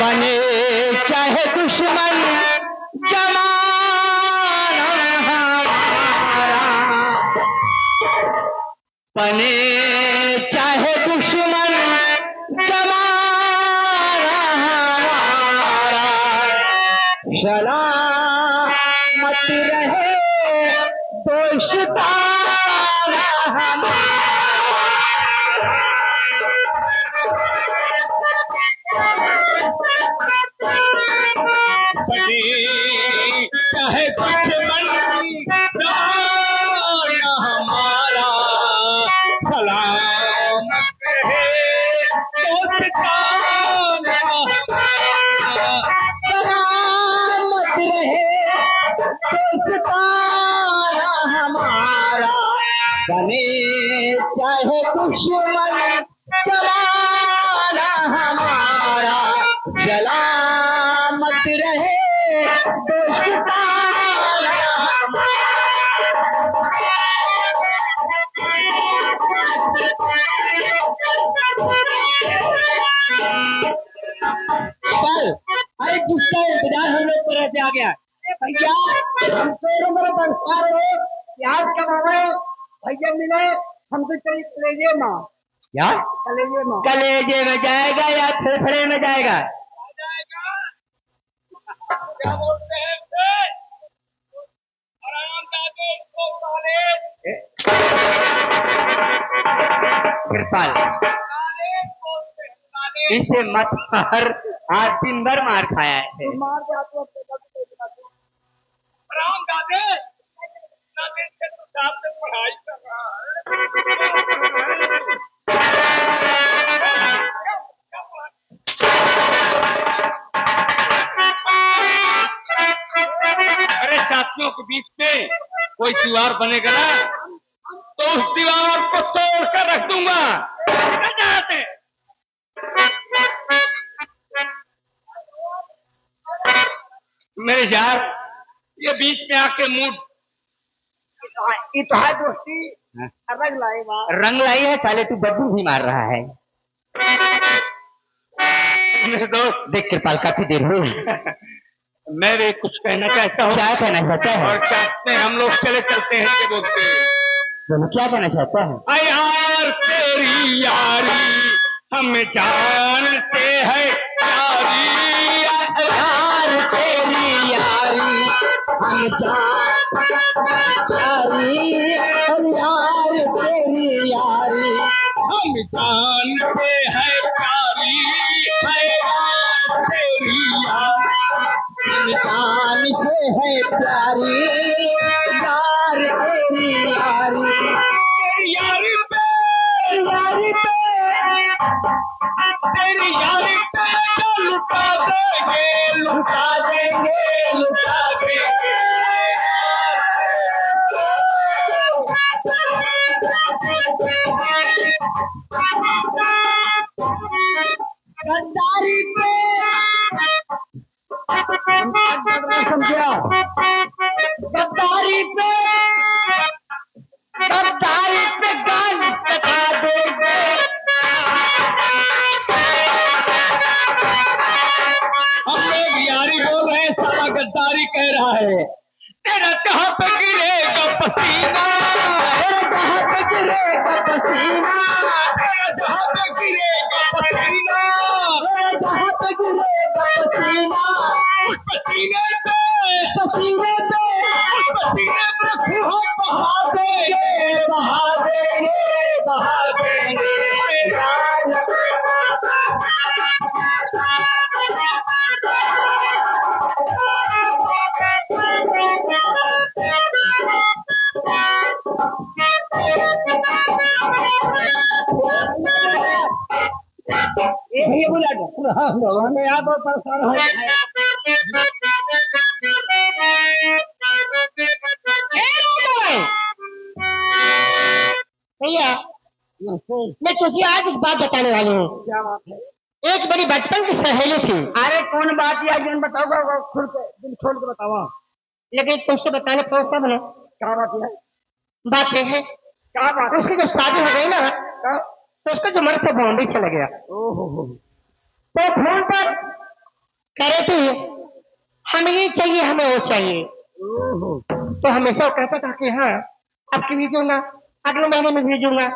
बने चाहे दुश्मन जमाना हमारा, बने चाहे दुश्मन जमाना हमारा, सलामत रहे दोस्ताना हमारा। बने चाहे दुश्मन जाना हमारा, सलामत रहे दोस्ताना हमारा। सलामत रहे दोस्ताना हमारा, बने चाहे दुश्मन जमाना हमारा, सलामत रहे दोस्ताना कल अरे जिसका इंतजार हम लोग तरह से आ गया। भैया हम तो मेरे बरसार हो याद कब आवे, भैया मिले हमको चलिए कलेजे माँ। क्या कलेजे माँ? कलेजे में जाएगा या फेफड़े में जाएगा? क्या बोलते हैं इसे? हरामजादे इसको साले। कृपाल साले बोलते हैं, साले। इसे मत मार, आज दिन भर मार खाया है। हरामजादे, इतना दिन से तू साथ में पढ़ाई कर रहा है। अरे साथियों के बीच में कोई दीवार बनेगा ना तो उस दीवार को तोड़ कर रख दूंगा। यहाँ से। मेरे यार, ये बीच में आके मूड इतना दोस्ती रंग लाई बात। रंग लाई है साले, तू बदबू भी मार रहा है। मेरे दोस्त देख कृपाल काफी देर हो मैं भी कुछ कहना चाहता हूँ। क्या कहना चाहता है? और चाहते हैं हम लोग चले चलते हैं के बोलते हैं। बोलो क्या कहना चाहता है? अरे यार तेरी यारी हम जानते हैं प्यारी, यार तेरी यारी हम यारी, यार तेरी यारी हम जानते हैं प्यारी, है यार तेरी यारी जान से है प्यारी, यार तेरी यारी। तेरी यारी पे यारी पे तेरी यारी पे लुटा देंगे, लुटा देंगे, लुटा देंगे। गद्दारी पे समझा, गद्दारी पे गाल कटा देंगे। हम लोग यारी बोल रहे हैं, साला गद्दारी कह रहा है। तेरा कहाँ पे गिरेगा पसीना, तेरे जहाँ पे गिरेगा पसीना, तेरा जहाँ पे गिरेगा पसीना, तेरे जहाँ पे गिरेगा पसीना, उस पसीने पे पसीने पे खूह बहा देंगे, बहा देंगे, बहा देंगे। ये भैया बोला हमें यहाँ बहुत परेशान हो भैया मैं तुझे आज एक बात बताने वाली हूँ। क्या बात है? एक बड़ी बचपन की सहेली थी। अरे कौन बात यार जिन बताओगा वो खुल के दिल खोल के बताओ। लेकिन तुमसे बताने पहुंचता बने। क्या बात है? बात यह है क्या बात उसकी जब शादी हो गई ना तो उसका जो मर्द था बॉम्बे चला गया। ओहो तो फोन पर कह रहे थे हमें ये चाहिए हमें वो चाहिए। ओहो तो हमेशा वो कहता था कि हाँ अब की भेजूंगा अगले महीने में भेजूंगा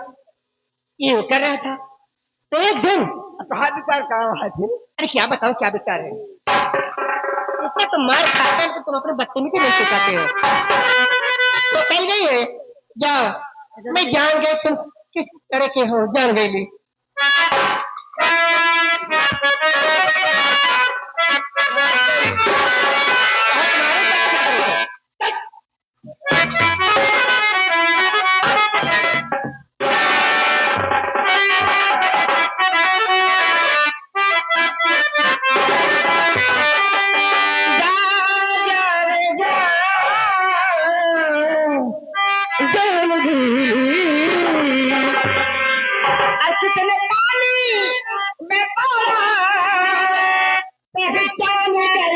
ये कर रहा था। तो एक दिन कहा विचार क्या है फिर? अरे क्या बताओ क्या विचार है? इतना तो मार खाता है कि तुम अपने बदतमीजी नहीं सिखाते हो। तो कही गई है जाओ मैं जान गई तुम किस तरह के हो जान गई। कितने पानी में पड़ा पहचान गई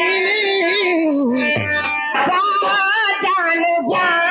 जान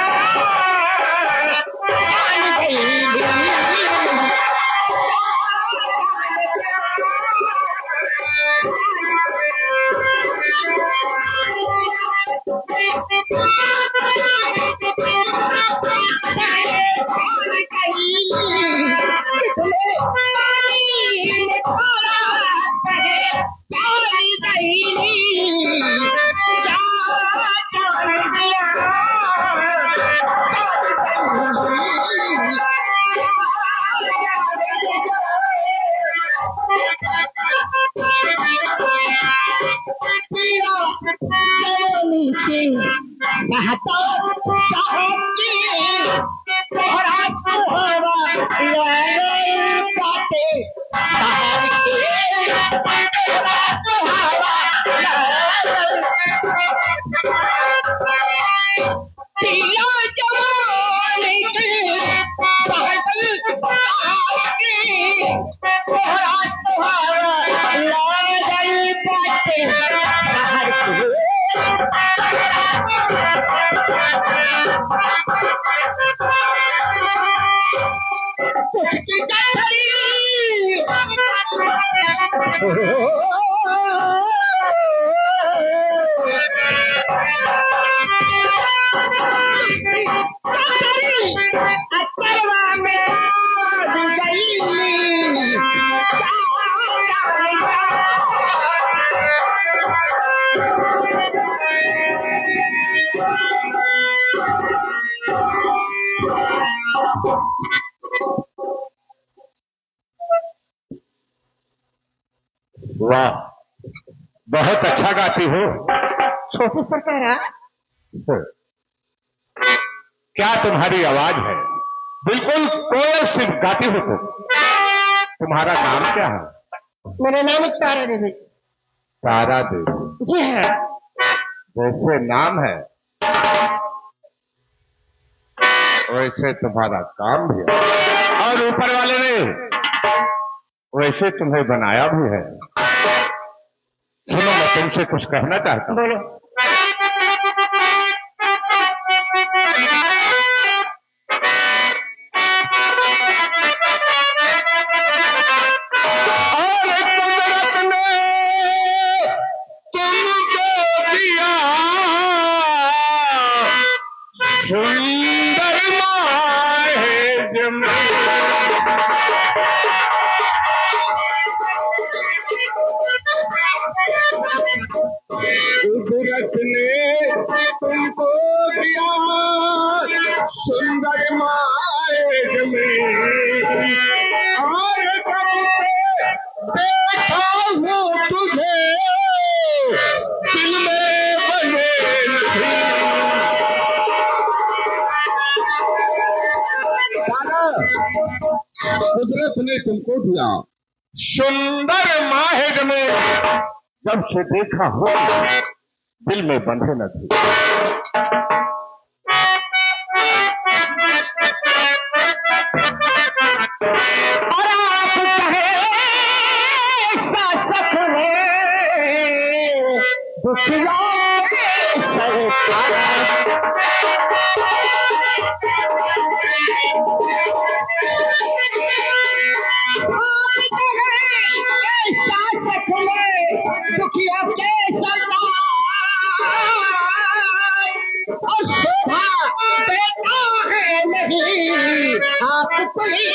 वाह बहुत अच्छा गाती हो। छोटी सरकार क्या तुम्हारी आवाज है? बिल्कुल कोयल सी गाती हो तुम। तुम्हारा नाम क्या है? मेरा नाम तारा देवी। तारा देवी? जी हाँ। जैसे नाम है वैसे तुम्हारा काम भी है और ऊपर वाले ने वैसे तुम्हें बनाया भी है। सुनो मैं तुमसे कुछ कहना चाहता हूँ। बोलो। सुंदर ने तुमको दिया। सुंदर माहिर में जब से देखा हो दिल में बंधे न थे। और आप कहे शासक ने दुखिया सरकार। शासक ने दुखिया के सरकार और शोभा देता है नहीं आपको ही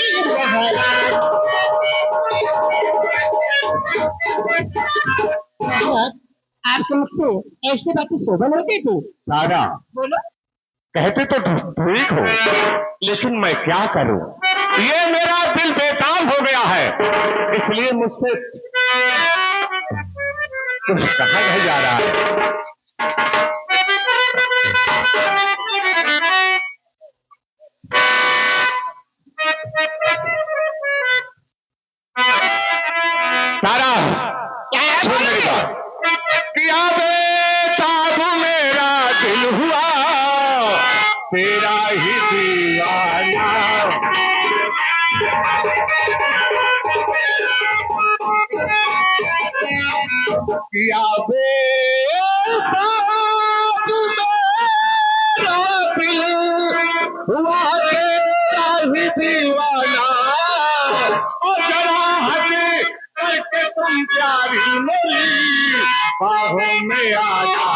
आपके मुख से ऐसी बातें शोभा होती थी। दादा बोलो। कहते तो ठीक हो, लेकिन मैं क्या करूं? ये मेरा दिल बेताब हो गया है, इसलिए मुझसे कुछ कहा नहीं जा रहा है। तारा सुन मेरी बात। किया बेताब मेरा दिल हुआ तेरा ही दीवाना। किया बेताब मेरा दिल हुआ तेरा ही दीवाना। और जरा हटे करके तुम प्यारी मेरी बाहों में आ जा।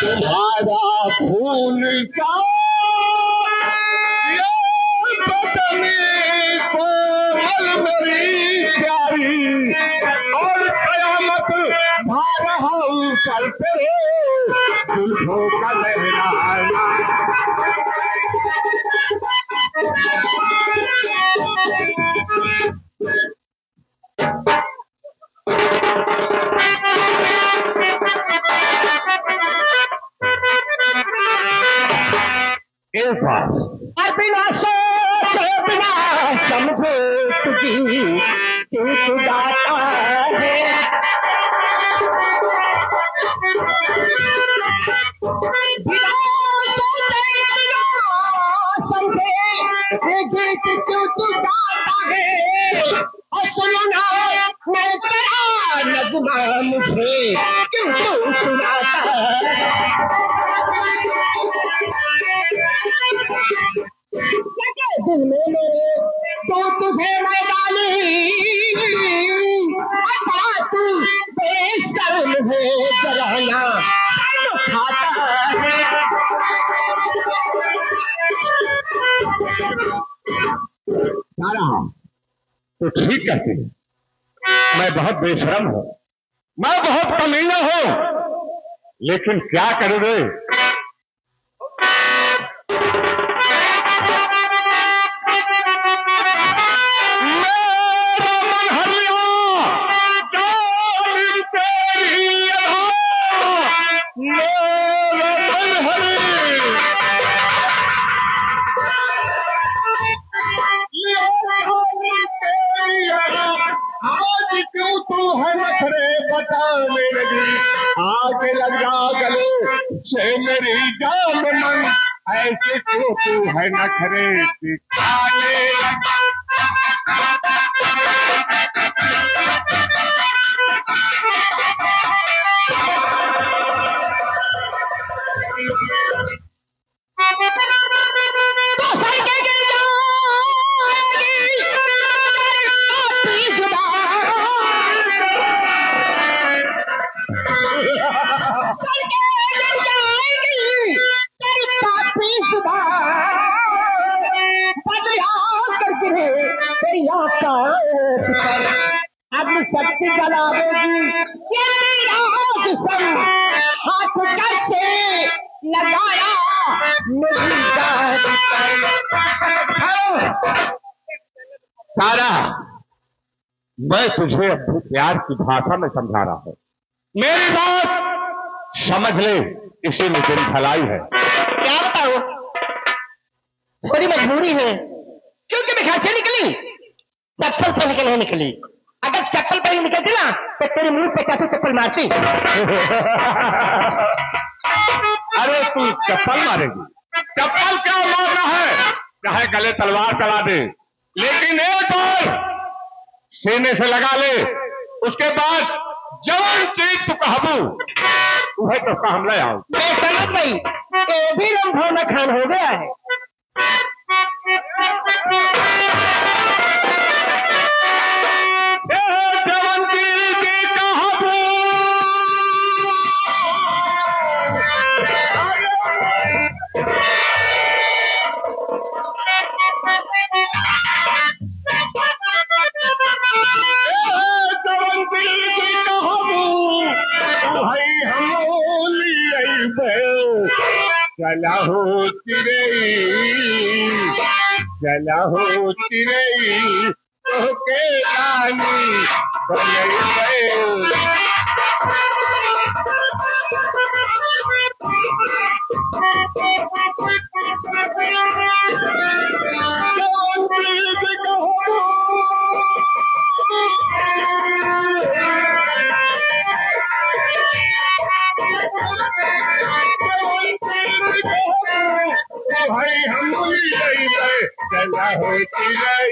तुम्हारा खून का ये बदन कोमल मेरी प्यारी और कयामत भा रहा ऊपर तेरे जुल्फों का लहराना। एक बार और बिना सोचे बिना समझे तुझी तू गाता है। बिना सोचे बिना समझे ये गीत क्यों तू गाता है। और सुनो ना मैं तेरा नगमा मुझे क्यों तू सुनाता है। दिल में मेरे तो तुझे मैं डाली तू बेशर्म है जराना खाता है। सारा तो ठीक कहती है, मैं बहुत बेशर्म हूँ, मैं बहुत कमीना हूँ, लेकिन क्या करूँ रे। आज क्यों तू है नखरे बताने लगी। आग लगा गले से मेरी जान मन ऐसे क्यों तू है नखरे दिखाने लगा। अपनी शक्ति जलावेगी हाथ कैसे लगाया सारा। मैं तुझे अपने प्यार की भाषा में समझा रहा हूं, मेरी बात समझ ले, इसी में तेरी भलाई है। क्या बताओ, थोड़ी मजबूरी है, क्योंकि मैं घर से निकली चप्पल पहन के नहीं निकली। अगर चप्पल पहन निकलती ना तो तेरे मुंह पे कैसे चप्पल मारती। अरे तू चप्पल मारेगी? चप्पल क्या मारना है, चाहे गले तलवार चला दे, लेकिन एक बार सीने से लगा ले, उसके बाद जवान चीज तू कहबू वह तो काम ले आओ। मैं समझ गई, ये भी लम्भोना खान हो गया है। जवान चीज कहबू चला होती रही तो के रानी बन भाई हम चला होती रही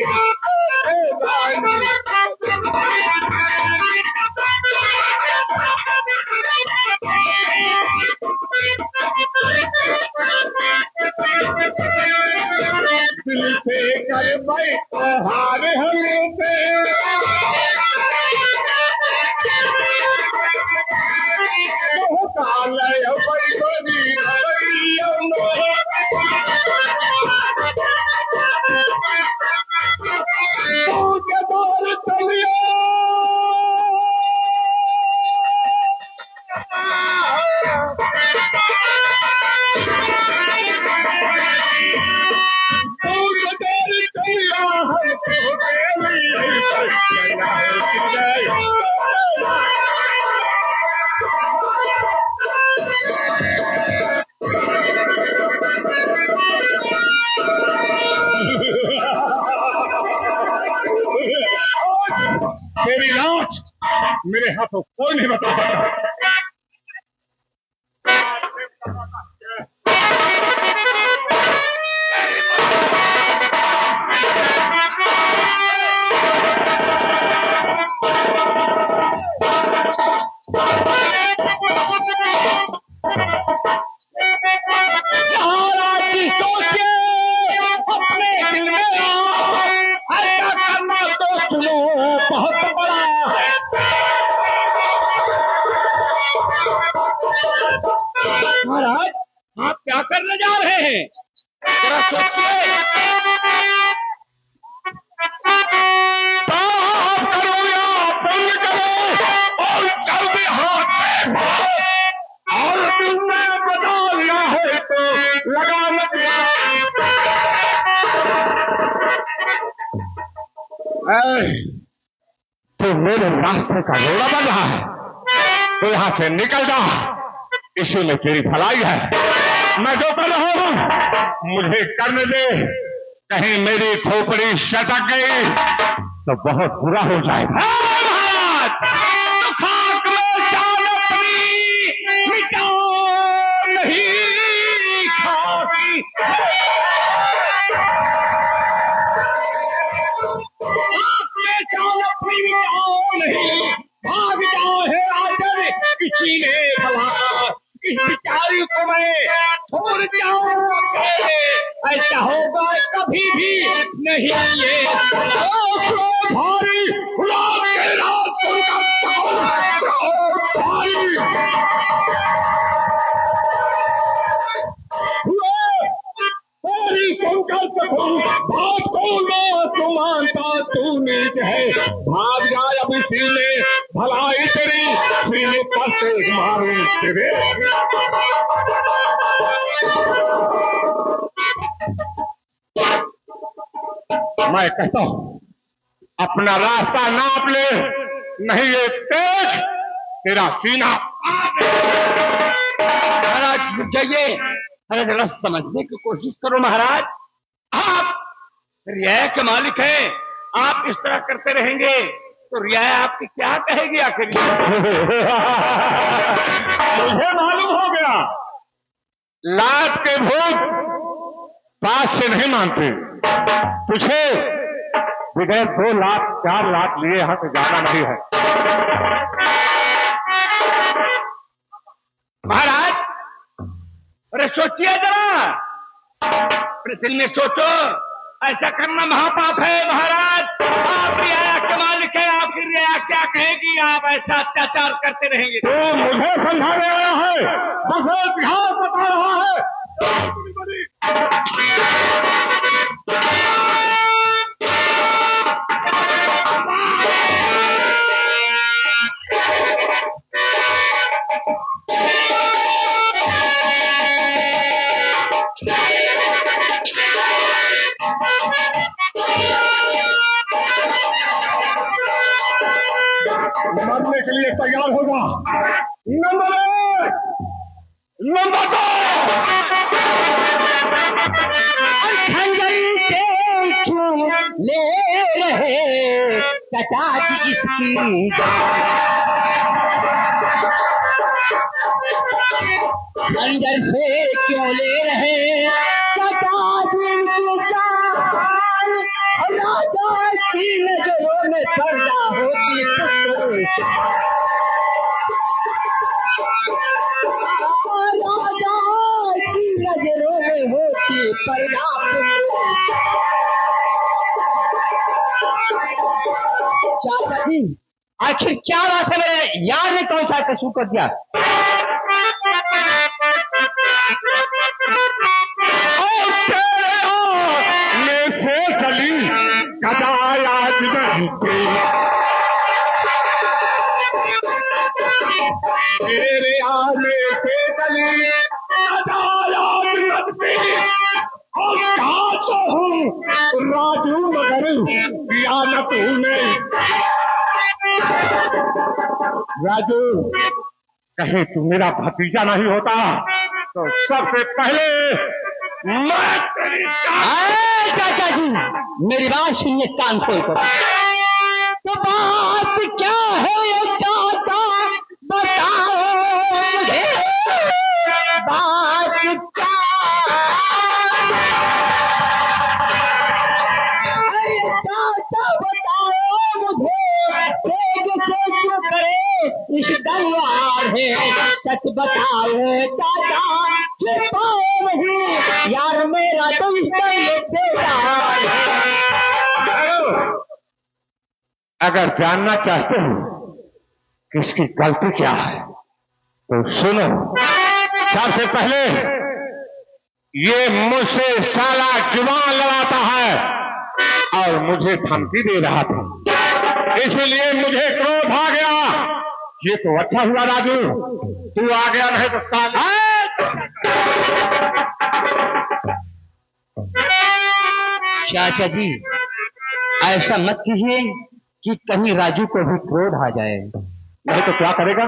दिल से कर भाई हार हम पे काल भाई बनी मेरी लाश मेरे हाथों कोई नहीं बता सकता। महाराज, आप क्या करने जा रहे हैं, जरा सोचिए। साफ करो या बंद करो और जल्दी हाथ और तुमने बता दिया है तो लगा मत तो मेरे रास्ते का रोड़ा बन रहा है, तो यहाँ से निकल जा, इसी में तेरी भलाई है। मैं जो कर रहा हूं मुझे करने दे, कहीं मेरी खोपड़ी सटक गई तो बहुत बुरा हो जाएगा। तो खाक में जान अपनी मिटा नहीं खाती, खाक में जान अपनी मिटाओ नहीं, भाग जाओ है आदर किसी ने भला, इस बिचारी को मैं छोड़ जाऊंगा, ऐसा होगा कभी भी नहीं। ये भारी के रात भारी सुनकर सकूं बात को ना तू मानता तू नीच है, भाग जाए अब इसी में भलाई तेरी सीने पर से मारूं तेरे। मैं कहता हूं अपना रास्ता नाप ले, नहीं ये देख तेरा सीना। महाराज रुक जाइए, अरे जरा समझने की कोशिश करो महाराज, आप रियाया के मालिक हैं, आप इस तरह करते रहेंगे तो रियाया आपकी क्या कहेगी आखिर? मुझे मालूम हो गया, लात के भूत पास से नहीं मानते। तुझे बगैर 2 लाख 4 लाख लिए यहाँ से जाना नहीं है। महाराज अरे सोचिए जरा, अपने दिल में सोचो, ऐसा करना महापाप है महाराज। आप रियाया के मालिक है, आपकी रियाया क्या कहेगी? आप ऐसा अत्याचार करते रहेंगे तो मुझे समझाने आया है, मुझे इतिहास बता रहा है। मरने के लिए तैयार होगा। नंबर 1, नंबर 2, खंजर से क्यों ले रहे चचा जी इसकी खंजर से क्यों ले रहे चचा जी की जान, राजा की नजरों में पर्दा होती राजा की नजरों में होती पर्दा। चाचा जी आखिर क्या बात है, मेरे यार ने कौन सा कसूर कर दिया? में से गली कदायाज नहीं तेरे आने से गली कदायाज नहीं। और कहा तो हूँ राजू, मगर किया न तूने। राजू कहे तू मेरा भतीजा नहीं होता तो सबसे पहले मैं तेरी चाचा जी मेरी बात सुनिए कान खोल कर। तो बात क्या है ये चाचा बताओ मुझे, बात क्या है चाचा बताओ मुझे, तेज से क्यों करे इस दरबार है, सच बताओ चाचा छिपाओ नहीं, यार मेरा तो अगर जानना चाहते हो कि इसकी गलती क्या है तो सुनो। सबसे पहले ये मुझसे साला जुबान लड़ाता है और मुझे धमकी दे रहा था, इसलिए मुझे क्रोध आ गया। ये तो अच्छा हुआ राजू तू आ गया, नहीं तो चाचा जी ऐसा मत कीजिए कि कहीं राजू को भी क्रोध आ जाए। नहीं तो क्या करेगा?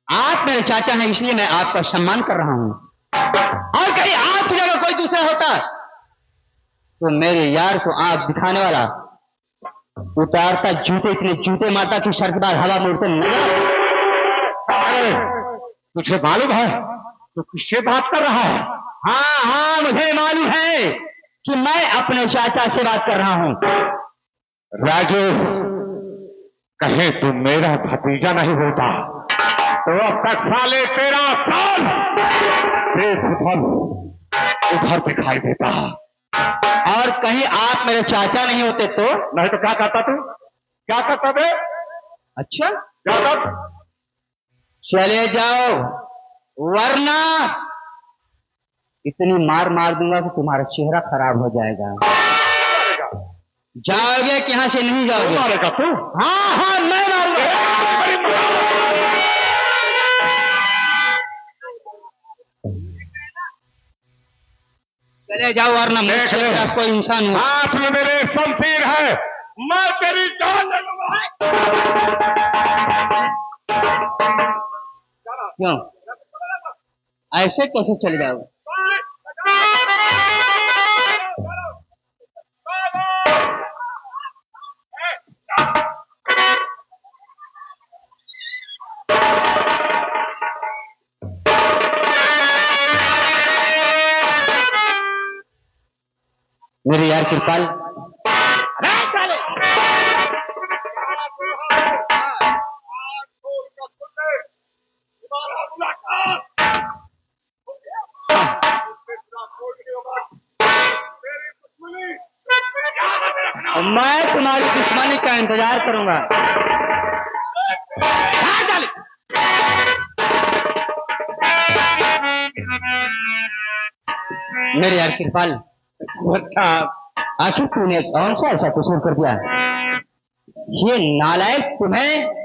आप मेरे चाचा हैं इसलिए मैं आपका सम्मान कर रहा हूं, और कहीं आपकी जगह कोई दूसरा होता तो मेरे यार को आंख दिखाने वाला उतारता जूते, इतने जूते मारता कि सर के बाद हवा मोड़ते नहीं। तुझे मालूम है तो किससे बात कर रहा है? हाँ हाँ मुझे मालूम है कि मैं अपने चाचा से बात कर रहा हूं। राजू कहे तू मेरा भतीजा नहीं होता तो अब तक साले 13 साल उधर दिखाई देता, और कहीं आप मेरे चाचा नहीं होते तो? नहीं तो क्या करता तू? क्या करता बे? अच्छा क्या कर? चले जाओ वरना इतनी मार मार दूंगा कि तुम्हारा चेहरा खराब हो जाएगा। जाओगे कि यहां से नहीं जाओगे? मारेगा तू? हाँ हाँ मैं मारूंगा। चले जाओ वरना देख ले, मुझसे कोई इंसान हो। हाथ में मेरे शमशीर है, मैं तेरी जान ले लूंगा। क्यों ऐसे कैसे चले जाओगे? मेरे यार कृपाल, मैं तुम्हारी दुश्मनी का इंतजार करूंगा। मेरे यार कृपाल, आखिर तूने कौन सा ऐसा कसूर कर दिया? ये नालायक तुम्हें